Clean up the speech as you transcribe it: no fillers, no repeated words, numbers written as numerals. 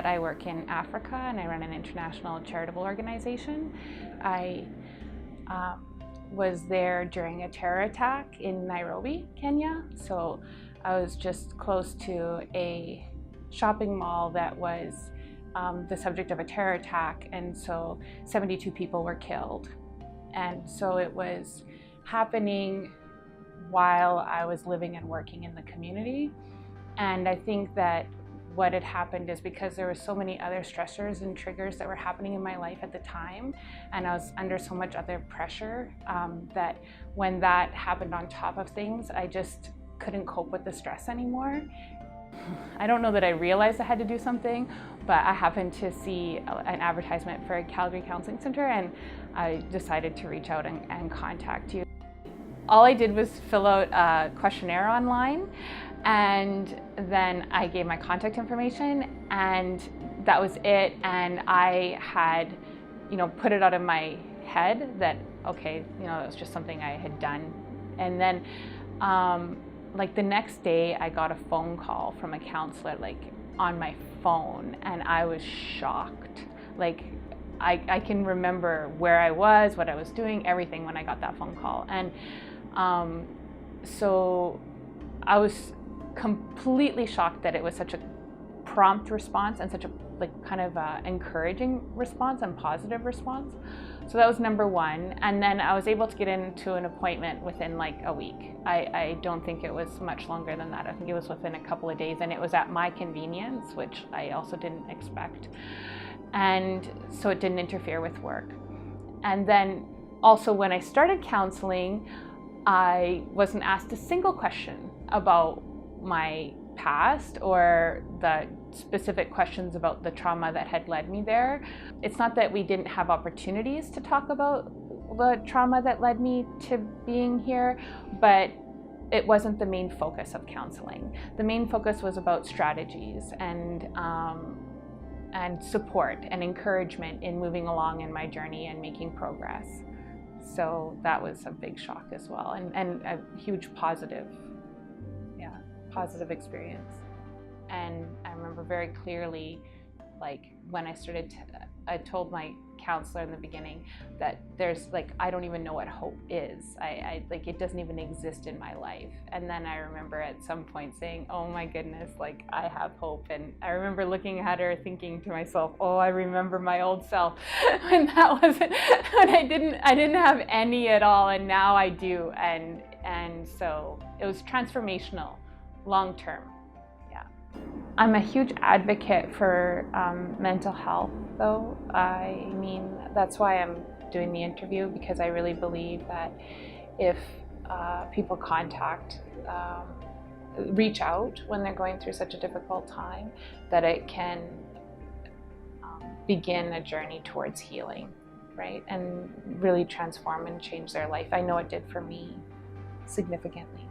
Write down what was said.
I work in Africa and I run an international charitable organization. I was there during a terror attack in Nairobi, Kenya. So I was just close to a shopping mall that was the subject of a terror attack, and so 72 people were killed. And so it was happening while I was living and working in the community. And I think that what had happened is because there were so many other stressors and triggers that were happening in my life at the time, and I was under so much other pressure, that when that happened on top of things, I just couldn't cope with the stress anymore. I don't know that I realized I had to do something, but I happened to see an advertisement for a Calgary Counselling Center, and I decided to reach out and contact you. All I did was fill out a questionnaire online, and then I gave my contact information, and that was it. And I had, put it out of my head that, okay, it was just something I had done. And then, like the next day, I got a phone call from a counselor, on my phone, and I was shocked. I can remember where I was, what I was doing, everything when I got that phone call. And so I was completely shocked that it was such a prompt response and such a encouraging response and positive response. So that was number one. And then I was able to get into an appointment within a week. I don't think it was much longer than that. I think it was within a couple of days, and it was at my convenience, which I also didn't expect. And so it didn't interfere with work. And then also when I started counseling, I wasn't asked a single question about my past or the specific questions about the trauma that had led me there. It's not that we didn't have opportunities to talk about the trauma that led me to being here, but it wasn't the main focus of counseling. The main focus was about strategies and support and encouragement in moving along in my journey and making progress. So that was a big shock as well, and a huge positive experience. And I remember very clearly, when I told my counselor in the beginning that there's I don't even know what hope is. It doesn't even exist in my life. And then I remember at some point saying, oh my goodness, I have hope. And I remember looking at her thinking to myself, oh, I remember my old self when I didn't have any at all, and now I do. And so it was transformational, long term. I'm a huge advocate for mental health, though. I mean, that's why I'm doing the interview, because I really believe that if people reach out when they're going through such a difficult time, that it can begin a journey towards healing, right? And really transform and change their life. I know it did for me significantly.